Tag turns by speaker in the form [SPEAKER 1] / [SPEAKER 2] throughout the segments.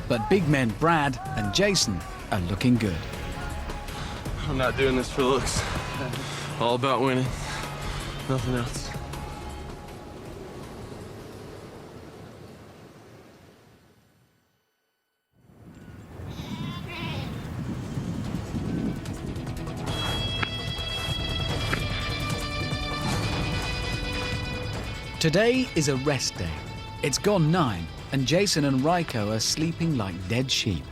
[SPEAKER 1] But big men Brad and Jason are looking good.
[SPEAKER 2] I'm not doing this for looks. All about winning. Nothing else.
[SPEAKER 1] Today is a rest day. It's gone 9, and Jason and Raiko are sleeping like dead sheep.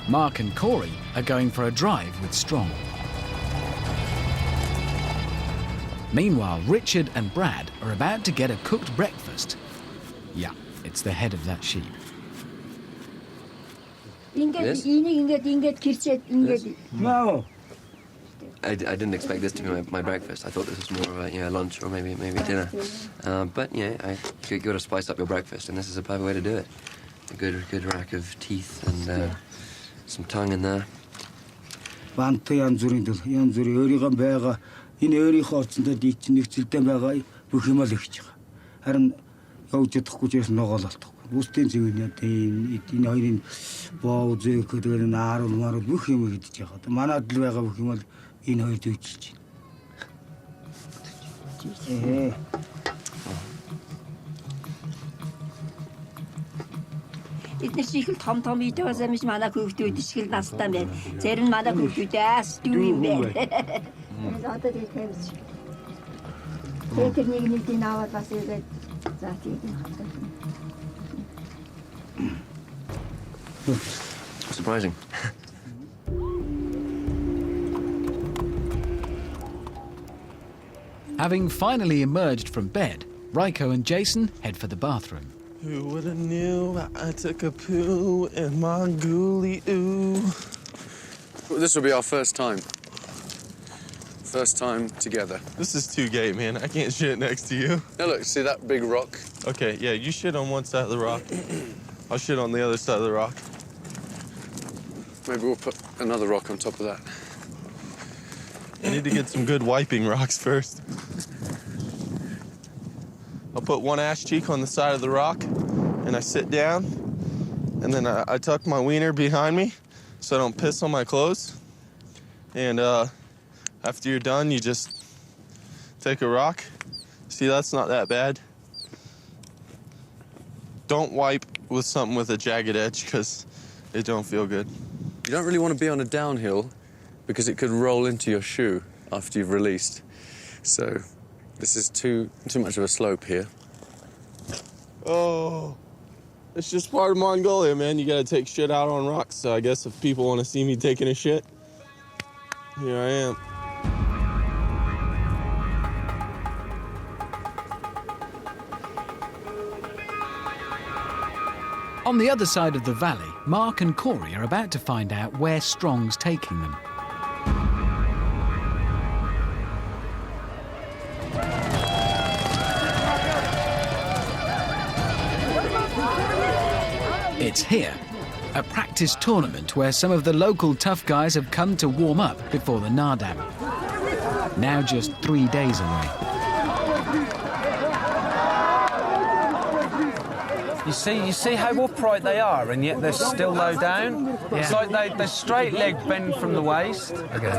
[SPEAKER 1] Mark and Corey are going for a drive with Strong. Meanwhile, Richard and Brad are about to get a cooked breakfast. Yeah, it's the head of that sheep.
[SPEAKER 3] This?
[SPEAKER 4] No.
[SPEAKER 3] I didn't expect this to be my breakfast. I thought this was more of a lunch or maybe dinner. But yeah, you got to spice up your breakfast, and this is a perfect way to do it. A good rack of teeth and some tongue in there.
[SPEAKER 5] Иднэршил том идээс амж манай хүүхдүүд ишгэл настай байна. Зарим манай хүүхдүүдээс дүү юм бэ. Одоо тэгээд тэмс. Тэр нэг дин аваад бас тэгээд за тэгээд.
[SPEAKER 3] Surprising.
[SPEAKER 1] Having finally emerged from bed, Raiko and Jason head for the bathroom.
[SPEAKER 2] Who would have knew I took a poo in Mongolian? This will be our first time. First time together. This is too gay, man. I can't shit next to you. Now look, see that big rock? Okay, yeah, you shit on one side of the rock. I'll shit on the other side of the rock. Maybe we'll put another rock on top of that. I need to get some good wiping rocks first. I'll put one ass cheek on the side of the rock, and I sit down, and then I tuck my wiener behind me so I don't piss on my clothes. And after you're done, you just take a rock. See, that's not that bad. Don't wipe with something with a jagged edge, because it don't feel good. You don't really want to be on a downhill because it could roll into your shoe after you've released. So this is too much of a slope here. Oh, it's just part of Mongolia, man. You gotta take shit out on rocks. So I guess if people want to see me taking a shit, here I am.
[SPEAKER 1] On the other side of the valley, Mark and Corey are about to find out where Strong's taking them. It's here, a practice tournament where some of the local tough guys have come to warm up before the Nardam. Now just 3 days away.
[SPEAKER 6] You see how upright they are, and yet they're still low down? Yeah. It's like they're straight leg bend from the waist. Okay.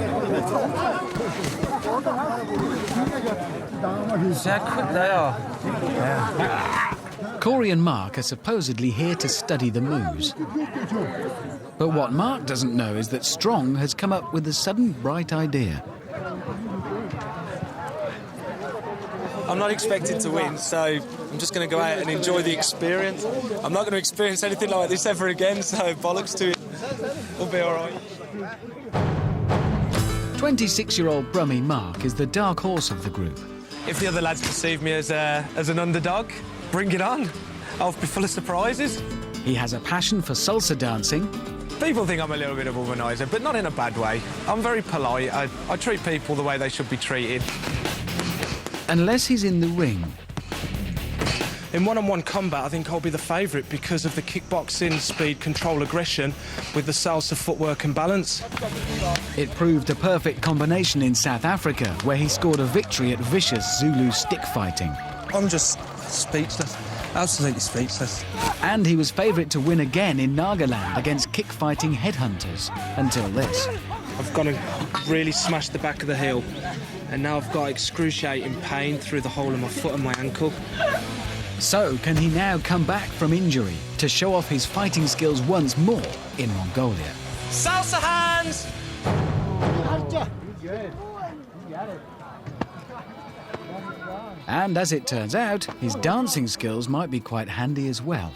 [SPEAKER 6] See how quick they are? Yeah.
[SPEAKER 1] Corey and Mark are supposedly here to study the moves. But what Mark doesn't know is that Strong has come up with a sudden bright idea.
[SPEAKER 7] I'm not expected to win, so I'm just going to go out and enjoy the experience. I'm not going to experience anything like this ever again, so bollocks to it. We'll be all right.
[SPEAKER 1] 26-year-old Brummie Mark is the dark horse of the group.
[SPEAKER 7] If the other lads perceive me as an underdog, bring it on. I'll be full of surprises.
[SPEAKER 1] He has a passion for salsa dancing.
[SPEAKER 7] People think I'm a little bit of a womanizer, but not in a bad way. I'm very polite. I treat people the way they should be treated.
[SPEAKER 1] Unless he's in the ring.
[SPEAKER 7] In one-on-one combat, I think I'll be the favourite because of the kickboxing, speed, control, aggression, with the salsa footwork and balance.
[SPEAKER 1] It proved a perfect combination in South Africa, where he scored a victory at vicious Zulu stick fighting.
[SPEAKER 7] I'm just speechless. Absolutely speechless.
[SPEAKER 1] And he was favourite to win again in Nagaland against kick-fighting headhunters, until this.
[SPEAKER 7] I've got to really smash the back of the heel, and now I've got excruciating pain through the whole of my foot and my ankle.
[SPEAKER 1] So, can he now come back from injury to show off his fighting skills once more in Mongolia?
[SPEAKER 7] Salsa hands!
[SPEAKER 1] And as it turns out, his dancing skills might be quite handy as well.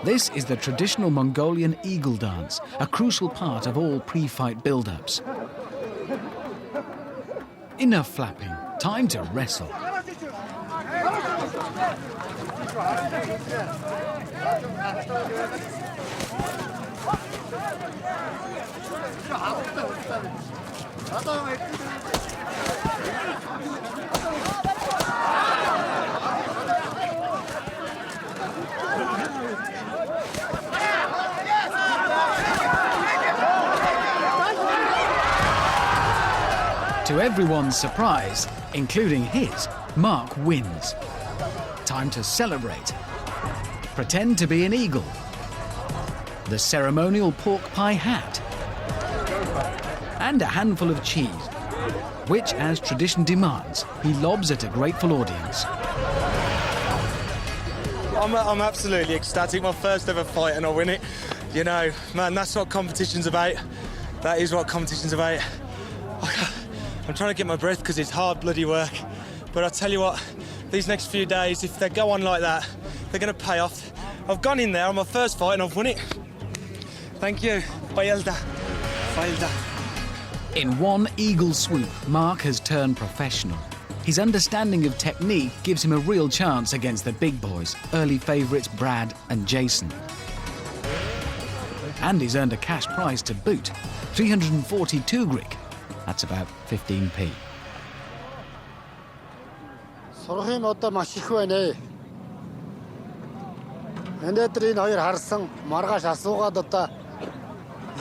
[SPEAKER 1] This is the traditional Mongolian eagle dance, a crucial part of all pre-fight build-ups. Enough flapping, time to wrestle. To everyone's surprise, including his, Mark wins. Time to celebrate. Pretend to be an eagle. The ceremonial pork pie hat. And a handful of cheese, which, as tradition demands, he lobs at a grateful audience.
[SPEAKER 7] I'm absolutely ecstatic. My first ever fight and I win it. You know, man, that's what competition's about. That is what competition's about. I'm trying to get my breath because it's hard bloody work. But I tell you what, these next few days, if they go on like that, they're going to pay off. I've gone in there on my first fight and I've won it. Thank you. Bayelda. Bayelda.
[SPEAKER 1] In one eagle swoop, Mark has turned professional. His understanding of technique gives him a real chance against the big boys, early favourites Brad and Jason. And he's earned a cash prize to boot, 342 Greek. That's about 15p.
[SPEAKER 4] Сурахын одоо маш их байна. Өнөөдөр энэ хоёр харсан маргааш асуугаад одоо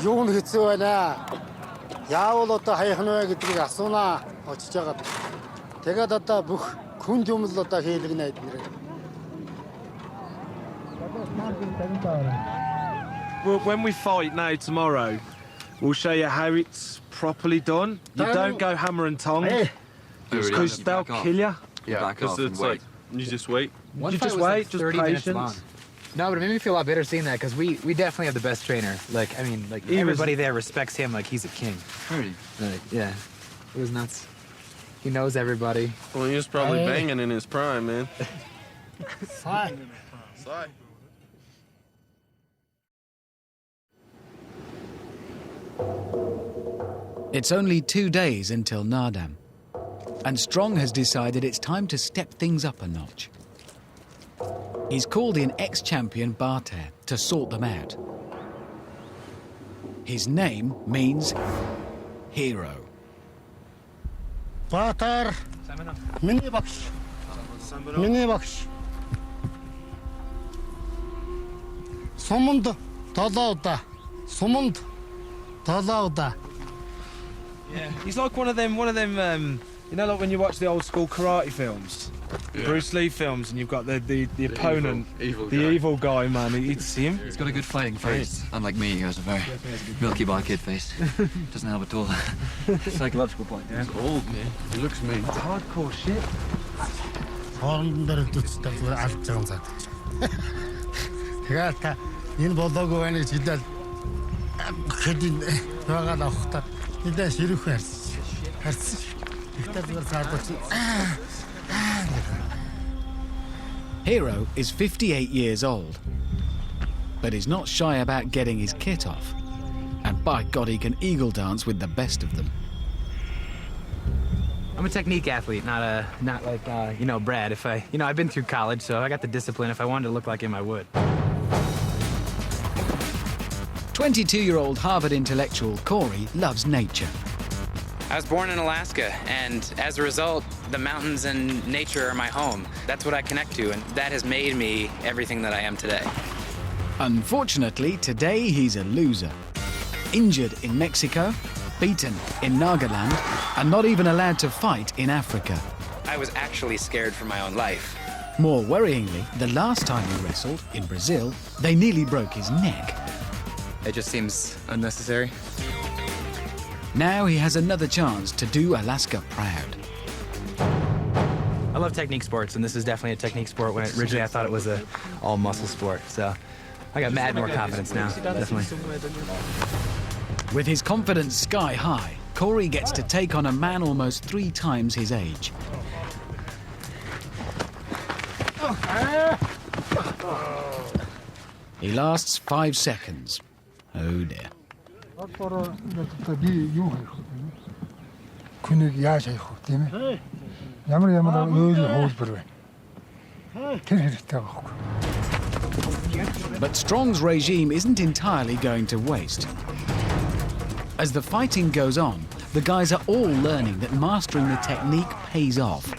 [SPEAKER 4] юу нь хэцүү байна. Яавал одоо хайхан вэ гэдгийг асуунаа очиж байгаа. Тэгээд одоо бүх хүнд юм л одоо хийлгэнэ эднэр.
[SPEAKER 7] Well, when we fight now tomorrow, we'll show you how it's properly done. You don't go hammer and tongs because they'll kill you.
[SPEAKER 2] Yeah, because it's like, you just wait.
[SPEAKER 7] You just wait, just patience.
[SPEAKER 8] No, but it made me feel a lot better seeing that because we definitely have the best trainer. Like, I mean, like everybody there respects him like he's a king.
[SPEAKER 3] Really?
[SPEAKER 8] Like, yeah, it was nuts. He knows everybody.
[SPEAKER 2] Well, he was probably banging in his prime, man.
[SPEAKER 4] Sai.
[SPEAKER 2] Sai.
[SPEAKER 1] It's only 2 days until Nardam, and Strong has decided it's time to step things up a notch. He's called in ex-champion Barter to sort them out. His name means hero.
[SPEAKER 4] Батар. Миний багш. Миний багш. Суманд толоуда. Суманд толоуда.
[SPEAKER 7] Yeah, he's like one of them, you know, like when you watch the old school karate films, Bruce Lee films, and you've got the opponent, the evil guy, man. It's him.
[SPEAKER 3] He's got a good fighting face. Unlike me, he has a very Milky Bar Kid face. Doesn't help at all. Psychological point.
[SPEAKER 2] He's old, man. He looks mean.
[SPEAKER 7] It's hardcore shit.
[SPEAKER 4] Хооронд дээр зүцтэй зүгээр алж байгаа юм заа. Тэгээд та энэ болоогүй байна гэж хэлээд хэдийн байгаа л авах та. Хэдэн ширүүх харсан. Ихтэй зүгээр саадууч.
[SPEAKER 1] Hero is 58 years old, but he's not shy about getting his kit off. And by God, he can eagle dance with the best of them.
[SPEAKER 8] I'm a technique athlete, not like you know, Brad. If I've been through college, so I got the discipline. If I wanted to look like him, I would.
[SPEAKER 1] 22-year-old Harvard intellectual Corey loves nature.
[SPEAKER 9] I was born in Alaska, and as a result, the mountains and nature are my home. That's what I connect to, and that has made me everything that I am today.
[SPEAKER 1] Unfortunately, today he's a loser. Injured in Mexico, beaten in Nagaland, and not even allowed to fight in Africa.
[SPEAKER 9] I was actually scared for my own life.
[SPEAKER 1] More worryingly, the last time he wrestled, in Brazil, they nearly broke his neck.
[SPEAKER 10] It just seems unnecessary.
[SPEAKER 1] Now he has another chance to do Alaska proud.
[SPEAKER 8] I love technique sports, and this is definitely a technique sport. When originally I thought it was a all muscle sport, so I got mad more confidence now, definitely.
[SPEAKER 1] With his confidence sky high, Corey gets to take on a man almost 3 times his age. He lasts 5 seconds. Oh dear. But Strong's regime isn't entirely going to waste. As the fighting goes on, the guys are all learning that mastering the technique pays off.